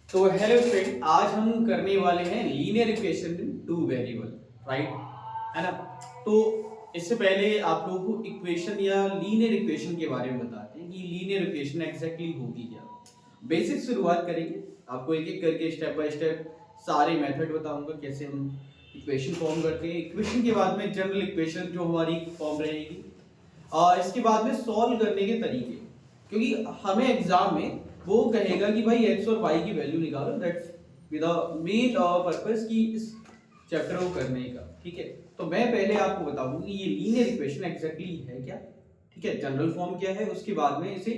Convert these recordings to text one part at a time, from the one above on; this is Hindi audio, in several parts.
तो हेलो फ्रेंड, आज हम करने वाले हैं linear equation in two variable, right? है ना? तो इससे पहले आप लोगों को इक्वेशन या लीनियर इक्वेशन के बारे में बताते हैं कि लीनियर इक्वेशन एग्जैक्टली होगी क्या। बेसिक शुरुआत करेंगे, आपको एक एक करके स्टेप बाय स्टेप सारे मेथड बताऊंगा कैसे हम इक्वेशन फॉर्म करते हैं। इक्वेशन के बाद में जनरल इक्वेशन जो हमारी फॉर्म रहेगी, और इसके बाद में सॉल्व करने के तरीके, क्योंकि हमें एग्जाम में वो कहेगा कि भाई x और y की वैल्यू निकालो। That's with the main purpose की इस चैप्टर को करने का। ठीक है, तो मैं पहले आपको बताऊंगा कि ये लीनियर इक्वेशन एग्जैक्टली है क्या। ठीक है, जनरल फॉर्म क्या है, उसके बाद में इसे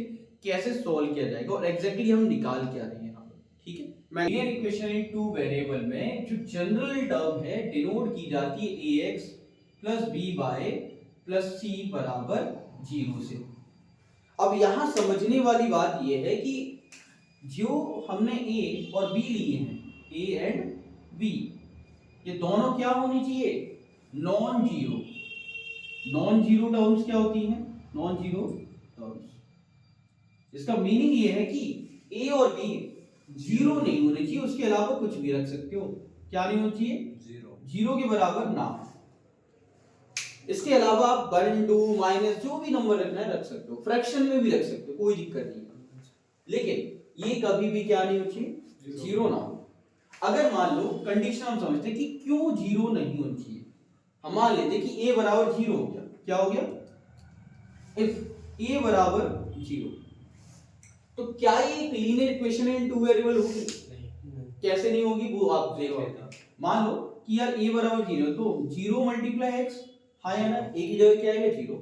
कैसे सॉल्व किया जाएगा और एग्जैक्टली हम निकाल क्या रहे हैं यहाँ पर। ठीक है, मैं linear equation in two variable में जो जनरल टर्म है डिनोट की जाती है ax plus B by plus C बराबर 0 से। अब यहां समझने वाली बात यह है कि जो हमने ए और बी लिए हैं, ए एंड बी, ये दोनों क्या होनी चाहिए? Non zero. Non zero terms क्या होती हैं? Non zero terms. इसका मीनिंग ये है कि ए और बी जीरो नहीं होने चाहिए, उसके अलावा कुछ भी रख सकते हो। क्या नहीं होना चाहिए? जीरो। जीरो के बराबर ना। इसके अलावा आप 1 2 माइनस जो भी नंबर रखना है रख सकते हो, फ्रैक्शन में भी रख सकते हो, कोई दिक्कत नहीं है। लेकिन ये कभी भी क्या नहीं होनी चाहिए? जीरो ना हो। अगर मान लो कंडीशन हम समझते हैं कि क्यों जीरो नहीं होनी चाहिए, हम मान लेते हैं कि a बराबर जीरो हो गया। क्या हो गया? इफ a बराबर जीरो, तो क्या ये एक linear equation in two variable होगी? नहीं। कैसे नहीं होगी वो आप देखो। मान लो कि यार a बराबर जीरो, तो जीरो मल्टीप्लाई x, हाँ है ना, एक ही जगह क्या आएगा? जीरो।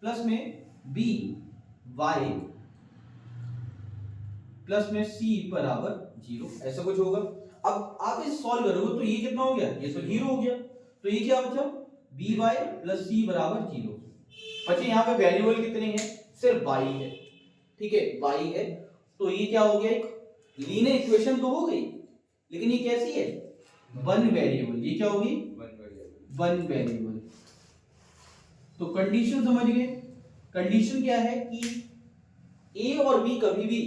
प्लस में b y प्लस में c बराबर जीरो, ऐसा कुछ होगा। अब आप इसे सॉल्व करोगे तो ये कितना हो गया? ये तो जीरो हो गया, तो ये क्या बचा? बी वाई प्लस सी बराबर जीरो। बचे यहाँ पे वेरिएबल कितने हैं? सिर्फ y है। ठीक है, y है, तो ये क्या हो गया? एक लीनियर इक्वेशन तो हो गई, लेकिन ये कैसी है? One variable. ये क्या होगी? One variable. तो कंडीशन समझ गए? कंडीशन क्या है कि a और b कभी भी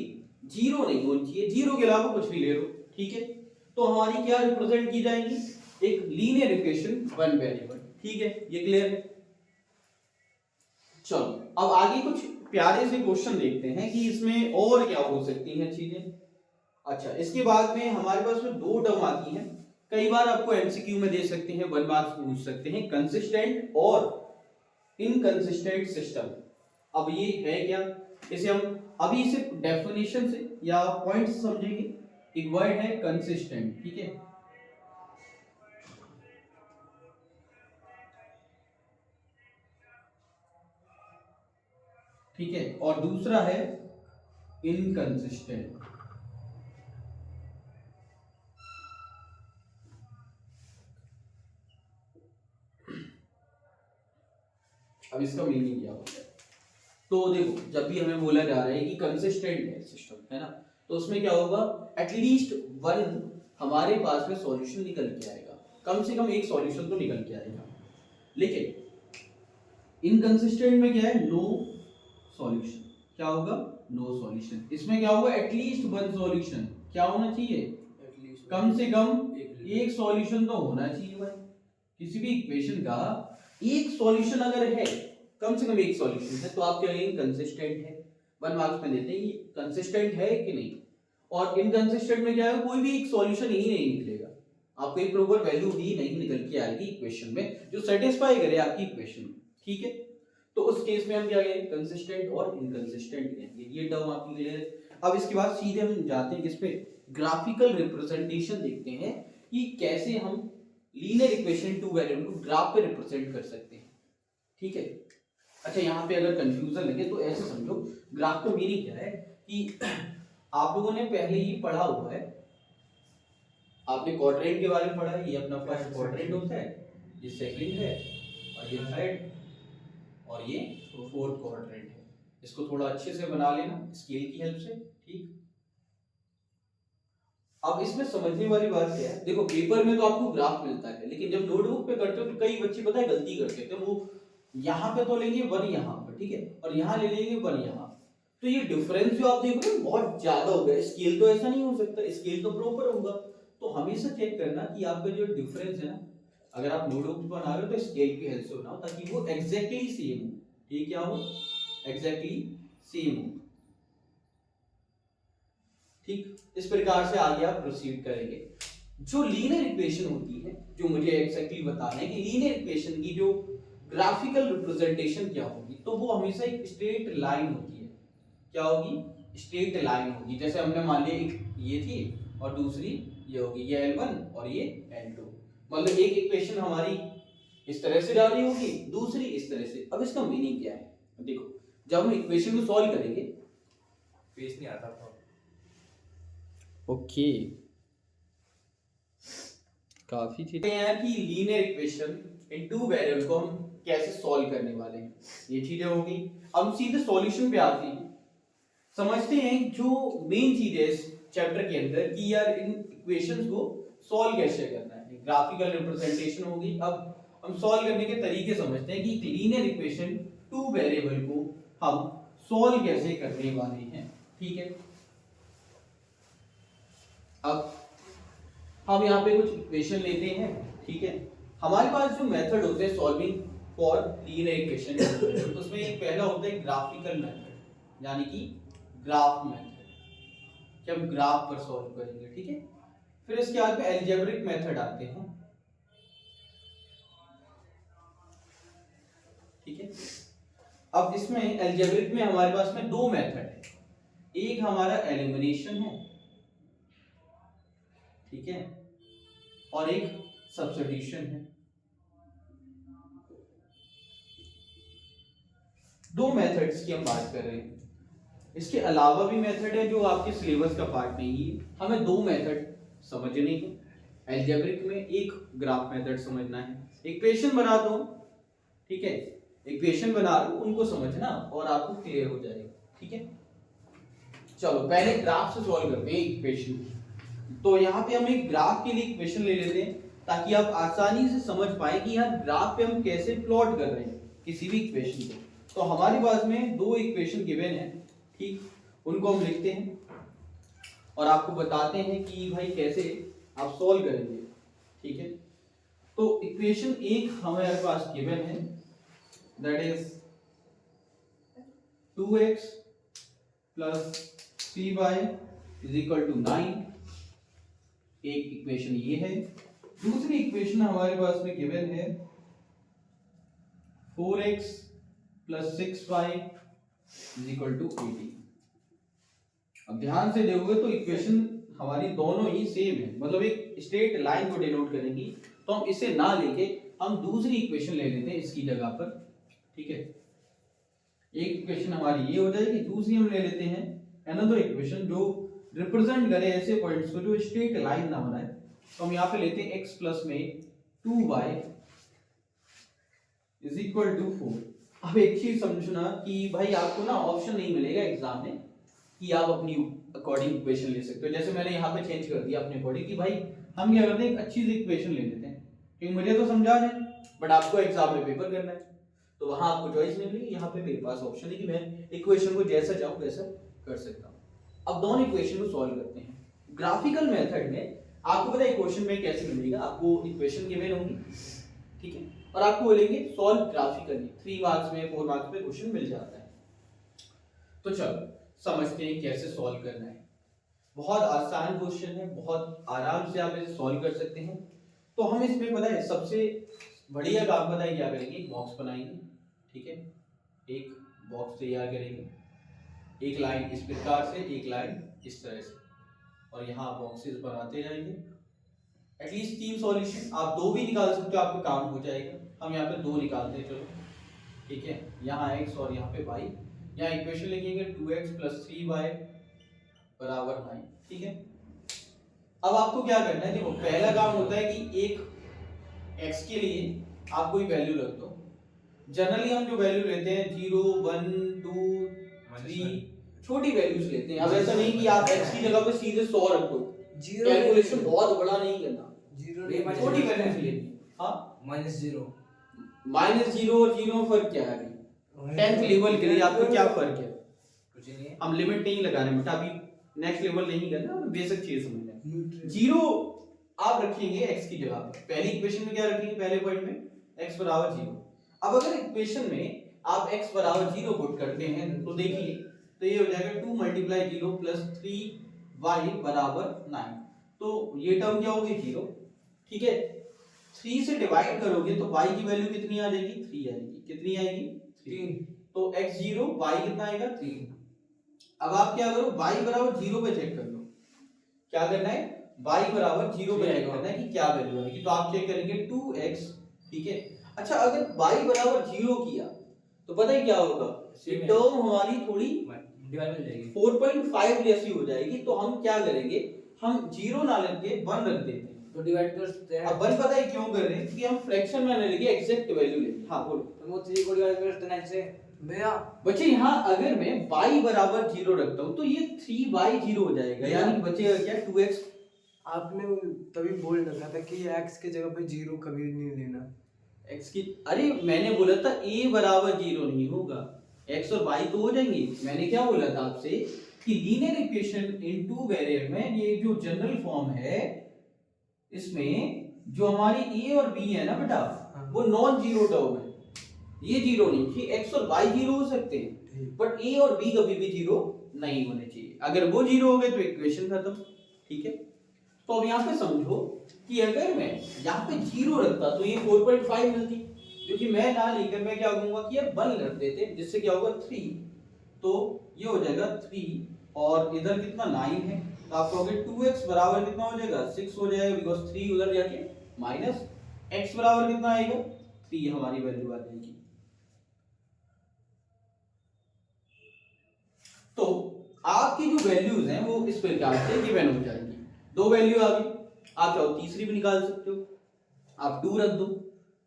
जीरो नहीं होनी चाहिए, जीरो के अलावा कुछ भी ले लो। ठीक है, तो हमारी क्या रिप्रेजेंट की जाएगी? एक लीनियर इक्वेशन वन वेरिएबल। ठीक है, ये क्लियर है? चलो अब आगे कुछ प्यारे से क्वेश्चन देखते हैं कि इसमें और क्या हो सकती हैं चीजें। अच्छा, इसके बाद में हमारे पास में दो टर्म आती हैं, कई बार आपको एमसीक्यू में दे सकते हैं, वन मार्क्स पूछ सकते हैं, कंसिस्टेंट और इनकंसिस्टेंट सिस्टम। अब ये है क्या? इसे हम अभी इसे डेफिनेशन से या पॉइंट से समझेंगे। एक वर्ड है कंसिस्टेंट। ठीक है, ठीक है, और दूसरा है इनकंसिस्टेंट। अब इसका मीनिंग क्या होता है? तो देखो, जब भी हमें बोला जा रहा है कि कंसिस्टेंट है सिस्टम, है ना, तो उसमें क्या होगा? एटलीस्ट वन हमारे पास में सॉल्यूशन निकल के आएगा, कम से कम एक सॉल्यूशन तो निकल के आएगा। लेकिन इनकंसिस्टेंट में क्या है? No solution. क्या होगा? No solution. इसमें क्या होगा? At least one solution. क्या होना चाहिए? कम से कम एक सॉल्यूशन तो होना चाहिए भाई। किसी भी इक्वेशन का एक सॉल्यूशन अगर है, कम से कम एक सॉल्यूशन है, तो आप क्या कहेंगे? कंसिस्टेंट है। वन मार्क्स में देते हैं कि कंसिस्टेंट है कि नहीं। और इनकंसिस्टेंट में क्या है? कोई भी एक सॉल्यूशन ही नहीं निकलेगा, आपको एक प्रॉपर वैल्यू ही नहीं निकल के आएगी इक्वेशन में जो सेटिस्फाई करे आपकी इक्वेशन। ठीक है, तो उस केस में हम क्या कहेंगे? कंसिस्टेंट और इनकंसिस्टेंट कहेंगे। ये टर्म आपकी क्लियर है? अब इसके बाद सीधे हम जाते हैं किस पे? ग्राफिकल रिप्रेजेंटेशन देखते हैं कि कैसे हम लीनियर इक्वेशन टू वेरिएबल को ग्राफ पे रिप्रेजेंट कर सकते हैं। ठीक है, अच्छा यहाँ पे अगर कंफ्यूजन लगे तो ऐसे समझो, ग्राफ का मीनिंग क्या है कि आप लोगों ने पहले ही पढ़ा हुआ है, आपने क्वाड्रेंट के बारे में पढ़ा है। ये अपना फर्स्ट क्वाड्रेंट होता है, ये सेकंड है, और ये थर्ड, और ये फोर्थ क्वाड्रेंट है। इसको थोड़ा अच्छे से बना लेना स्केल की हेल्प से। ठीक, अब इसमें समझने वाली बात क्या है? देखो, पेपर में तो आपको ग्राफ मिलता है, लेकिन जब नोटबुक पे करते हो तो कई बच्चे पता है गलती करते थे, वो यहाँ पे तो लेंगे वन यहाँ पर, ठीक है, और यहाँ ले लेंगे वन यहाँ, तो ये डिफरेंस जो आप देख रहे हो बहुत ज्यादा हो गया। स्केल तो ऐसा नहीं हो सकता, स्केल तो प्रॉपर होगा। तो हमेशा चेक करना कि आपका जो डिफरेंस है ना, अगर आप नोटबुक बना रहे हो तो स्केल की हेल्प से बनाओ ताकि वो एग्जैक्टली सेम हो। ये क्या हो, एग्जैक्टली सेम हो। ठीक, इस प्रकार से आगे आप प्रोसीड करेंगे। जो लीनियर इक्वेशन होती है, जो मुझे एग्जैक्टली बताना है कि लीनियर इक्वेशन की जो ग्राफिकल रिप्रेजेंटेशन क्या होगी, तो वो हमेशा एक स्ट्रेट लाइन होती है। क्या होगी, स्ट्रेट लाइन होगी। जैसे हमने मान लिया एक ये थी और दूसरी ये होगी, ये L1 और ये L2। मतलब एक इक्वेशन हमारी इस तरह से जा रही होगी, दूसरी इस तरह से। अब इसका मीनिंग क्या है, देखो जब हम इक्वेशन को सॉल्व करेंगे, पेज नहीं आता था। ओके, काफी चीजें हैं कि linear equation in two variable को हम कैसे सॉल्व करने वाले हैं, ये चीजें होगी। अब सीधे सॉल्यूशन पे आते हैं, समझते हैं जो मेन चीज है इस चैप्टर के अंदर कि यार इन इक्वेशंस को सॉल्व कैसे करना है। ग्राफिकल रिप्रेजेंटेशन होगी। अब हम सॉल्व करने के तरीके समझते हैं कि लीनियर इक्वेशन टू वेरिएबल को हम सॉल्व कैसे करने वाले हैं। ठीक है, अब हम यहाँ पे कुछ इक्वेशन लेते हैं। ठीक है, हमारे पास जो मेथड होते हैं सॉल्विंग फॉर लीनियर इक्वेशन, उसमें एक पहला होता है ग्राफिकल मेथड, यानी कि ग्राफ मेथड, कि हम ग्राफ पर सॉल्व करेंगे। ठीक है, फिर इसके बाद अलजेब्रिक मेथड आते हैं। ठीक है, अब इसमें अलजेब्रिक में हमारे पास में दो मेथड है। एक हमारा एलिमिनेशन है, ठीक है, और एक सब्स्टिट्यूशन है। दो मेथड्स की हम बात कर रहे हैं। इसके अलावा भी मेथड है जो आपके सिलेबस का पार्ट नहीं है। हमें दो मेथड समझने हैं। अलजेब्रिक में एक ग्राफ मेथड समझना है। इक्वेशन बना दो, ठीक है, इक्वेशन बना लो, उनको समझना और आपको क्लियर हो जाएगा। ठीक है, चलो पहले ग्राफ से सॉल्व करते हैं इक्वेशन। तो यहाँ पे हम एक ग्राफ के लिए इक्वेशन ले लेते हैं ताकि आप आसानी से समझ पाए कि यहाँ ग्राफ पे हम कैसे प्लॉट कर रहे हैं किसी भी इक्वेशन को। तो हमारे पास में दो इक्वेशन गिवन है, ठीक, उनको हम लिखते हैं और आपको बताते हैं कि भाई कैसे आप सॉल्व करेंगे। ठीक है, तो इक्वेशन एक हमारे पास गिवन है, that is 2x plus 3y is equal to 9। एक इक्वेशन ये है। दूसरी इक्वेशन हमारे पास में गिवन है 4x plus 6y is equal to 18। अब ध्यान से देखोगे तो इक्वेशन हमारी दोनों ही सेम है, मतलब एक स्ट्रेट लाइन को डिनोट करेंगी। तो हम इसे ना लेके हम दूसरी इक्वेशन ले लेते हैं इसकी जगह पर। ठीक है, एक इक्वेशन हमारी ये हो जाएगी, दूसरी हम ले लेते हैं अनदर इक्वेशन जो रिप्रेजेंट करे ऐसे पॉइंट्स को जो स्ट्रेट लाइन ना बनाए। तो हम यहाँ पे लेते हैं x प्लस में 2y इज इक्वल टू 4। अब एक चीज समझना कि भाई आपको ना ऑप्शन नहीं मिलेगा एग्जाम में कि आप अपनी अकॉर्डिंग इक्वेशन ले सकते हो। जैसे मैंने यहाँ पे चेंज कर दिया अपने अकॉर्डिंग कि भाई हम क्या करते हैं, एक अच्छी सी इक्वेशन ले लेते हैं क्योंकि मुझे तो समझा है बट आपको एग्जाम में पेपर करना है, तो वहां आपको चॉइस नहीं मिलेगी। यहाँ पे मेरे पास ऑप्शन है कि मैं इक्वेशन को जैसा चाहूँ वैसा कर सकता हूँ। अब दोनों इक्वेशन को सॉल्व करते हैं ग्राफिकल मेथड में। आपको पता है इक्वेशन में कैसे मिलेगा, आपको इक्वेशन गिवन होगी, ठीक है, और आपको बोलेंगे सॉल्व ग्राफिकली। 3 मार्क्स में 4 मार्क्स में क्वेश्चन मिल जाता है। तो चलो समझते हैं कैसे सॉल्व करना है। बहुत आसान क्वेश्चन है, बहुत आराम से आप इसे सॉल्व कर सकते हैं। तो हम इसमें पता है सबसे बढ़िया काम पता है क्या करेंगे, एक बॉक्स बनाएंगे। ठीक है, एक बॉक्स तैयार करेंगे, एक लाइन इस प्रकार से, एक लाइन इस तरह से, और यहाँ बॉक्सेस बनाते जाएंगे। एटलीस्ट 3 सॉल्यूशन, आप 2 भी निकाल सकते हो, आपका काम हो जाएगा। हम यहाँ पे 2 निकालते हैं, चलो ठीक है। यहाँ x और यहाँ पे y, यहाँ इक्वेशन लिखेंगे 2x प्लस 3y बराबर 9। ठीक है, अब आपको क्या करना है, देखो पहला काम होता है कि एक x के लिए आप कोई वैल्यू रख दो। जनरली हम जो वैल्यू लेते हैं 0 1 2 3 छोटी वैल्यूज लेते हैं। अब ऐसा नहीं कि आप x की जगह पे सीधे 100 रख दो, कैलकुलेशन बहुत बड़ा नहीं करना, छोटी वैल्यूज लेनी है। हाँ, -0 -0 और 0 में फर्क क्या है? 10th लेवल के लिए आपको क्या फर्क है? कुछ नहीं है। हम लिमिट नहीं लगा रहे बेटा, अभी नेक्स्ट लेवल नहीं करना, बेसिक चीज समझ लें। न्यूट्रल। जीरो आप रखेंगे x की जगह पे, पहली इक्वेशन में क्या रखेंगे, पहले पॉइंट में x बराबर 0। अब अगर इक्वेशन में आप x बराबर 0 पुट करते हैं तो देखिए, तो ये हो जाएगा 2 × 0 + 3y बराबर 9। तो ये टर्म क्या होगी, 0, ठीक है। 3 से डिवाइड करोगे तो y की वैल्यू कितनी आ जाएगी, 3 आएगी। कितनी आएगी, 3। तो x0 y कितना आएगा, 3। अब आप क्या करो, y बराबर 0 पे चेक कर लो। क्या करना है, y बराबर 0 पे चेक करना है कि क्या वैल्यू आएगी। तो आप चेक करेंगे 2x, ठीक है। अच्छा, अगर y बराबर 0 किया तो पता है क्या होगा, ये टर्म हमारी थोड़ी डिवाइड हो जाएगी, 4.5 जैसी हो जाएगी। तो हम क्या करेंगे, हम 0 ना लेके 1 रख देते हैं। तो डिवाइड कर सकते हैं। अब 1 पता है क्यों कर रहे हैं, क्योंकि हम फ्रैक्शन में ना लेके एग्जैक्ट वैल्यू लेंगे। हाँ बोलो। तो वो 3 को डिवाइड कर सकते हैं 9 से। भैया बच्चे यहाँ अगर मैं y बराबर 0 रखता हूँ तो ये 3y 0 हो जाएगा, यानी कि बचेगा क्या, 2x। आपने तभी बोल रखा था कि x की जगह पे 0 कभी नहीं लेना। x की, अरे मैंने बोला था a बराबर 0 नहीं होगा, x और y तो हो जाएंगे। मैंने क्या बोला था आपसे कि linear equation in two variable में ये जो जनरल फॉर्म है, इसमें जो हमारी a और b है ना बेटा, वो नॉन जीरो टर्म है। ये जीरो नहीं, कि x और y जीरो हो सकते हैं, बट a और b कभी भी जीरो नहीं होने चाहिए। अगर वो जीरो हो गए तो इक्वेशन खत्म, ठीक है। तो अब यहाँ पे समझो कि अगर मैं यहाँ पे जीरो रखता तो ये 4.5 मिलती, क्योंकि मैं ना लेकर मैं क्या कहूंगा कि यार 1 रख देते, जिससे क्या होगा 3, तो ये हो जाएगा 3 और इधर कितना 9 है, तो आप कहोगे 2x बराबर कितना हो जाएगा, 6 हो जाएगा, बिकॉज 3 उधर जाके माइनस x बराबर कितना आएगा, 3 हमारी वैल्यू आ जाएगी। तो आपकी जो वैल्यूज हैं वो इस प्रकार से गिवन हो जाएंगी। 2 वैल्यू आ गई, आप चाहो तीसरी भी निकाल सकते हो, आप 2 रख दो,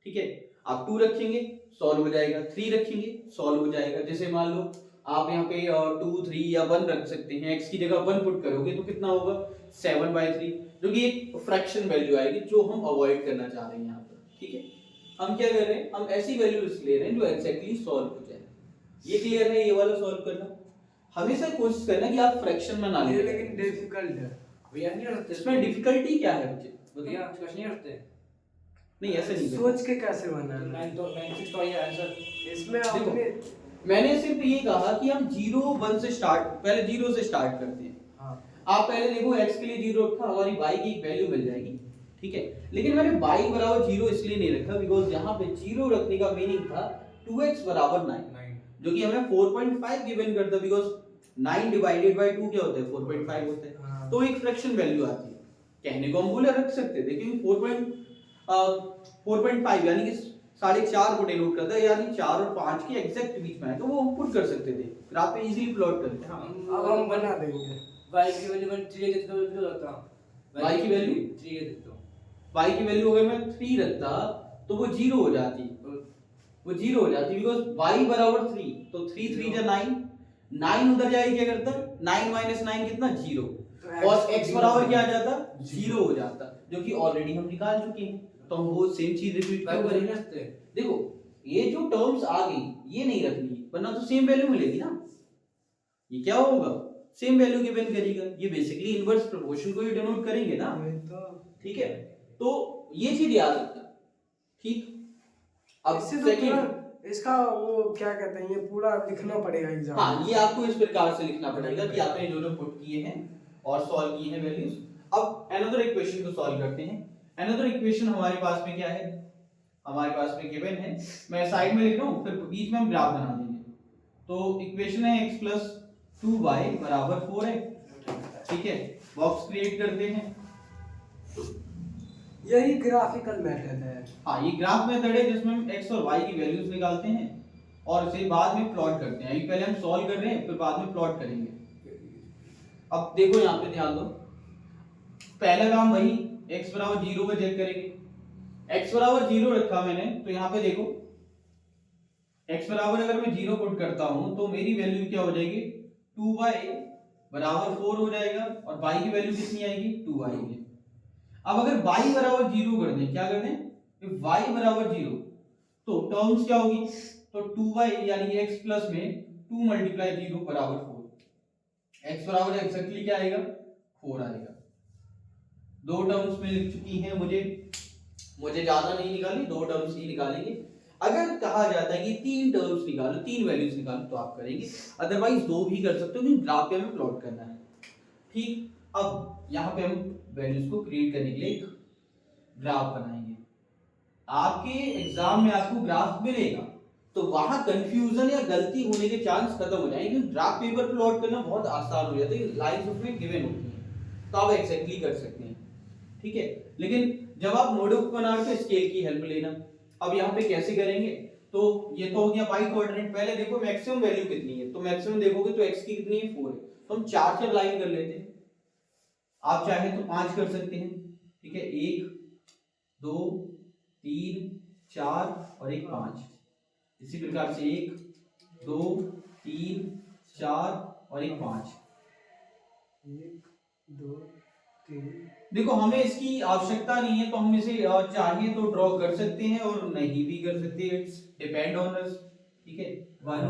ठीक है। आप 2 रखेंगे सॉल्व हो जाएगा, 3 रखेंगे सॉल्व हो जाएगा। जैसे मान लो आप यहाँ पे 2, 3 या 1 रख सकते हैं, x की जगह 1 पुट करोगे तो कितना होगा 7/3, जो कि एक फ्रैक्शन वैल्यू आएगी जो हम अवॉइड करना चाह रहे हैं यहाँ पर, ठीक है। हम क्या कर रहे हैं, हम ऐसी वैल्यूज ले रहे हैं जो एग्जैक्टली सॉल्व हो जाए। ये क्लियर है, ये वाला सॉल्व करना। हमेशा कोशिश करना कि आप फ्रैक्शन में ना ये लें, लेकिन डिफिकल्ट है भैया नहीं करते इसमें डिफिकल्टी क्या है बच्चे, भैया क्वेश्चन नहीं करते। नहीं ऐसे नहीं करना। सोच के कैसे बनाना है? 9 तो ये आंसर। इसमें देखो, आपने मैंने सिर्फ ये कहा कि हम 0, 1 से स्टार्ट, पहले 0 से स्टार्ट करते हैं। हाँ आप पहले देखो x के लिए 0 रखा, हमारी y की एक वैल्यू मिल जाएगी, ठीक है। लेकिन मैंने y बराबर 0 इसलिए नहीं रखा बिकॉज यहाँ पे 0 रखने का मीनिंग था 2x बराबर 9, जो कि हमें 4.5 गिवन करता, बिकॉज 9 डिवाइडेड बाय 2 क्या होता है, 4.5 होता है। हाँ। तो एक फ्रैक्शन वैल्यू आती है। कहने को हम बोले रख सकते थे, लेकिन 4.5 यानी कि 4.5 को डिनोट करता है, यानी 4 और 5 के एग्जैक्ट बीच में है, तो वो हम पुट कर सकते थे, ग्राफ पे इजीली प्लॉट करते। हाँ, अब हम बना देंगे। y की वैल्यू 3 देते तो क्या होता, y की वैल्यू 3 देते तो y की वैल्यू अगर मैं 3 रखता तो वो 0 हो जाती, वो 0 हो जाती बिकॉज y बराबर 3, तो 3 3 जा 9, 9 उधर जाए क्या करता, 9 - 9 कितना 0, और x बराबर क्या आ जाता 0 हो जाता, जो कि ऑलरेडी हम निकाल चुके हैं। तो हम वो सेम चीज रिपीट क्यों करेंगे। देखो ये जो टर्म्स आ गई ये नहीं रखनी, वरना तो सेम वैल्यू मिलेगी ना। ये क्या होगा, सेम वैल्यू गिवन करेगा, ये बेसिकली इनवर्स प्रोपोर्शन को ही डिनोट करेंगे ना, ठीक है। तो ये चीज याद रखना, ठीक। अब इससे तो सेकंड, इसका वो क्या कहते हैं, ये पूरा लिखना पड़ेगा एग्जाम। हाँ ये आपको इस प्रकार से लिखना पड़ेगा कि आपने जो जो पुट किए हैं और सॉल्व किए हैं वैल्यूज। अब अनदर इक्वेशन को सॉल्व करते हैं। अनदर इक्वेशन हमारे पास में क्या है, हमारे पास में गिवन है, मैं साइड में लिख रहा हूँ, फिर बीच में हम ग्राफ बना देंगे। तो इक्वेशन है x + 2y = 4 है, ठीक है। बॉक्स क्रिएट करते हैं, यही ग्राफिकल मेथड है। हाँ ये ग्राफ मेथड है जिसमें हम x और y की वैल्यूज निकालते हैं और इसे बाद में प्लॉट करते हैं। अभी पहले हम सॉल्व कर रहे हैं, फिर बाद में प्लॉट करेंगे। अब देखो यहाँ पे ध्यान दो, पहला काम वही x बराबर 0 पे चेक करेंगे। x बराबर 0 रखा मैंने, तो यहाँ पे देखो x बराबर अगर मैं 0 पुट करता हूँ तो मेरी वैल्यू क्या हो जाएगी, 2y बराबर 4 हो जाएगा, और y की वैल्यू कितनी आएगी, 2 आएगी। अब अगर y बराबर 0 कर दें, क्या कर दें, y बराबर 0 तो टर्म्स क्या होगी, तो 2y यानी कि x प्लस में 2 × 0 बराबर 4, x बराबर एक्जेक्टली क्या आएगा 4 आएगा। दो टर्म्स में लिख चुकी हैं, मुझे ज्यादा नहीं निकालनी, दो टर्म्स ही निकालेंगे। अगर कहा जाता है कि तीन टर्म्स निकालो, तीन वैल्यूज निकालो तो आप करेंगे, अदरवाइज दो भी कर सकते हो क्योंकि ग्राफ पे हमें प्लॉट करना है। ठीक, अब यहाँ पे हम वैल्यूज को क्रिएट करने के लिए एक ग्राफ बनाएंगे। आपके एग्जाम में आपको ग्राफ मिलेगा तो वहां कंफ्यूजन या गलती होने के चांस खत्म हो जाएंगे क्योंकि ग्राफ पेपर प्लॉट करना बहुत आसान हो जाता है, लाइंस उसमें गिवन होती हैं तो आप एग्जैक्टली कर सकते हैं। ठीक है, लेकिन जब आप नोटबुक बना रहे तो स्केल की हेल्प लेना। अब यहाँ पे कैसे करेंगे, तो ये तो हो गया पाई कोऑर्डिनेट। पहले देखो मैक्सिमम वैल्यू कितनी है, तो मैक्सिमम देखोगे तो x की कितनी है 4 है, तो हम 4 लाइन कर लेते हैं। आप चाहे तो 5 कर सकते हैं। ठीक है, 1 2 3 4 और एक 5। इसी प्रकार से 1 2 3 4 और एक 5। 1 2 3। देखो हमें इसकी आवश्यकता नहीं है तो हम इसे चाहिए तो ड्रॉ कर सकते हैं और नहीं भी कर सकते, इट्स डिपेंड ऑन अस। ठीक है, 1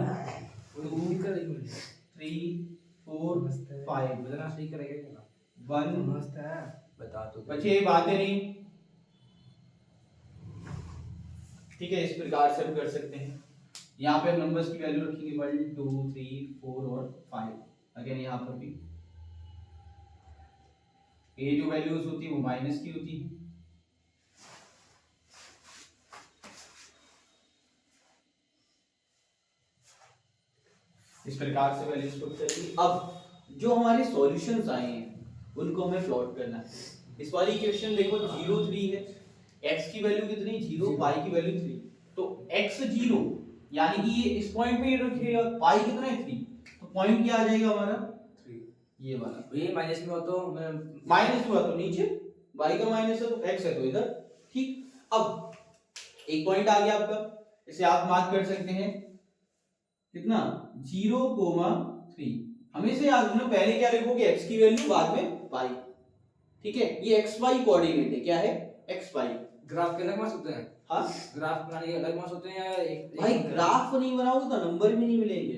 2 3 4 5 बदलना सही करेगा 1 मस्त है, बता तो बच्चे बातें नहीं। ठीक है, इस प्रकार से हम कर सकते हैं। यहाँ पे हम नंबर्स की वैल्यू रखेंगे 1 2 3 4 और 5। अगेन यहाँ पर भी ये जो वैल्यूज होती है वो माइनस की होती है। इस प्रकार से वैल्यूज पुट करेंगे। अब जो हमारे सॉल्यूशंस आए हैं उनको हमें प्लॉट करना है। इस वाली इक्वेशन देखो 0 3 है, x की वैल्यू कितनी 0, y की वैल्यू 3, तो x 0 यानी कि ये इस पॉइंट पे रखेगा, y कितना है 3, तो पॉइंट क्या आ जाएगा हमारा 3, ये वाला। ये माइनस में हो तो माइनस हुआ तो नीचे, y का माइनस है तो x है तो इधर। ठीक, अब एक पॉइंट आ गया आपका, इसे आप मार्क कर सकते हैं कितना 0,3। हमेशा याद रखना पहले क्या लिखोगे x की वैल्यू बाद में y। ठीक है, ये xy कोऑर्डिनेट है, क्या है xy। ग्राफ के अलग मार्क्स होते हैं। हाँ, ग्राफ बनाने के अलग मार्क्स होते हैं या एक भाई ग्राफ नहीं बनाओगे तो नंबर भी नहीं मिलेंगे।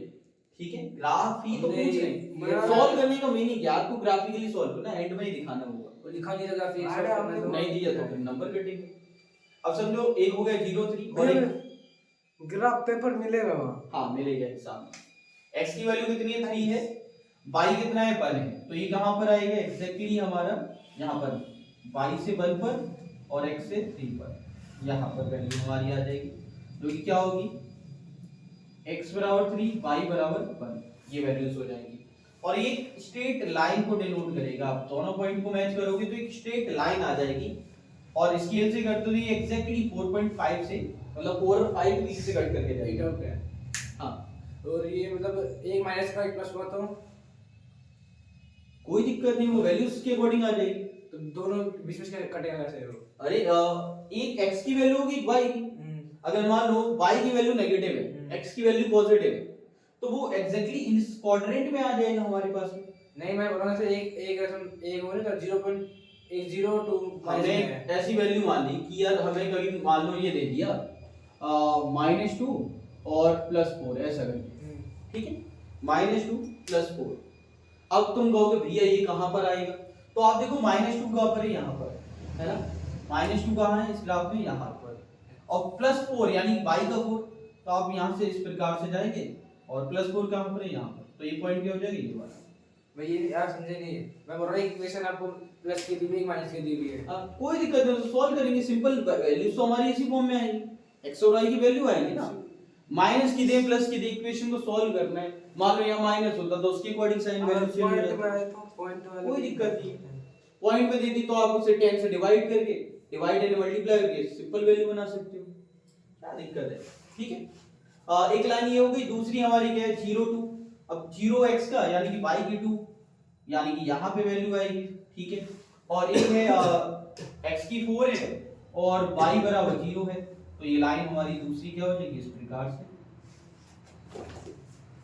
ठीक है, ग्राफ ही तो पूछ रहे हैं, सॉल्व करने का मीनिंग क्या, आपको ग्राफिकली सॉल्व करना, एंड में ही दिखाना होगा। वो लिखा नहीं लगा फिर अरे आपने तो नहीं दिया तो फिर नंबर कटेंगे। अब समझो एक हो गया 0 3 और एक ग्राफ पेपर मिलेगा वहाँ। हाँ मिलेगा एग्जाम में। x की वैल्यू कितनी है 3 है, y कितना है 1 है, तो ये कहां पर आएगा एग्जैक्टली हमारा यहाँ पर y से 1 पर और x से 3 पर, यहाँ पर वैल्यू हमारी आ जाएगी जो कि क्या होगी x बराबर 3 y बराबर 1, ये वैल्यूज हो जाएंगी। और ये स्ट्रेट लाइन को डिनोट करेगा, आप दोनों पॉइंट को मैच करोगे तो एक स्ट्रेट लाइन आ जाएगी। और स्केल से करते हुए एग्जैक्टली 4.5 से मतलब 4 और 5 बीच से कट करके जाएगी। ओके हाँ, और ये मतलब एक माइनस का एक प्लस हुआ तो कोई दिक्कत नहीं, वो वैल्यूज के अकॉर्डिंग आ जाएगी। तो दोनों बीच में से कटेगा कैसे वो? अरे एक x की वैल्यू होगी y की, अगर मान लो y की वैल्यू नेगेटिव है x की वैल्यू पॉजिटिव है तो वो एग्जैक्टली इस क्वाड्रेंट में आ जाएगा हमारे पास में। नहीं मैं बोल रहा हूं एक हो ना तो 0.802 हमने ऐसी वैल्यू मान ली कि यार हमें कभी मान लो ये दे दिया -2 और +4 ऐसा करके, ठीक है, -2 +4। अब तुम कहोगे भैया ये कहां पर आएगा, तो आप देखो -2 कहां पर है, यहाँ पर है ना, -2 कहां है इस ग्राफ में, यहाँ पर, और +4 यानी y का 4, तो आप यहाँ से इस प्रकार से जाएंगे और +4 कहां पर है, यहाँ पर, तो ये पॉइंट क्या हो जाएगा ये वाला। मैं ये आप समझे नहीं, मैं बोल रहा हूं इक्वेशन आपको प्लस की दी हुई है माइनस की दी हुई है। कोई दिक्कत नहीं, सॉल्व करेंगे, सिंपल वैल्यूज तो हमारी इसी फॉर्म में आएगी, x और y की वैल्यू आएगी ना, माइनस की दे प्लस की दे, इक्वेशन को सॉल्व करना है। मान लो यहाँ माइनस होता तो उसके अकॉर्डिंग साइन वैल्यू चेंज हो जाती, कोई दिक्कत नहीं। पॉइंट पे दे दी तो आप उसे 10 से डिवाइड करके डिवाइड एंड मल्टीप्लाई करके सिंपल वैल्यू बना सकते हो, क्या दिक्कत है। ठीक है, एक लाइन ये हो गई। दूसरी हमारी क्या है 0 2, अब 0x का यानी कि y की 2 यानी कि यहाँ पे वैल्यू आएगी, ठीक है, और एक है x की 4 है और y बराबर 0 है, तो ये लाइन हमारी दूसरी क्या हो जाएगी इस प्रकार से।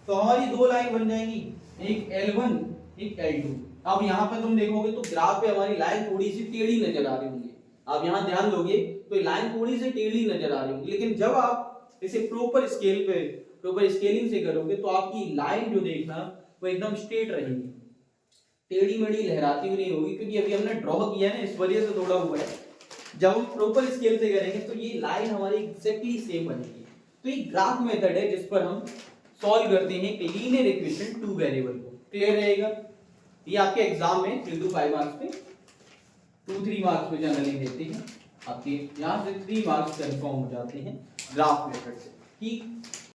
तो हमारी दो लाइन बन जाएंगी, एक L1 एक L2। अब यहाँ पे तुम देखोगे तो ग्राफ पे हमारी लाइन थोड़ी सी टेढ़ी नजर आ रही होंगी, आप यहाँ ध्यान दोगे तो ये लाइन थोड़ी सी टेढ़ी नजर आ रही होंगी, लेकिन जब आप इसे प्रॉपर स्केलिंग से करोगे तो आपकी लाइन जो देखना वो एकदम स्ट्रेट रहेगी। टेढ़ी मेढ़ी लहराती हुई नहीं होगी, क्योंकि अभी हमने ड्रॉ किया है ना, इस वजह से थोड़ा हुआ है। जब हम प्रॉपर स्केल से करेंगे तो ये लाइन हमारी एग्जैक्टली सेम बनेगी। तो ये ग्राफ मेथड है जिस पर हम सॉल्व करते हैं कि लीनियर इक्वेशन टू वेरिएबल को। क्लियर रहेगा? ये आपके एग्जाम में 3 to 5 मार्क्स पे 2-3 मार्क्स पे जनरली देते हैं, आपके यहाँ से 3 मार्क्स कंफर्म हो जाते हैं ग्राफ मेथड से। ठीक।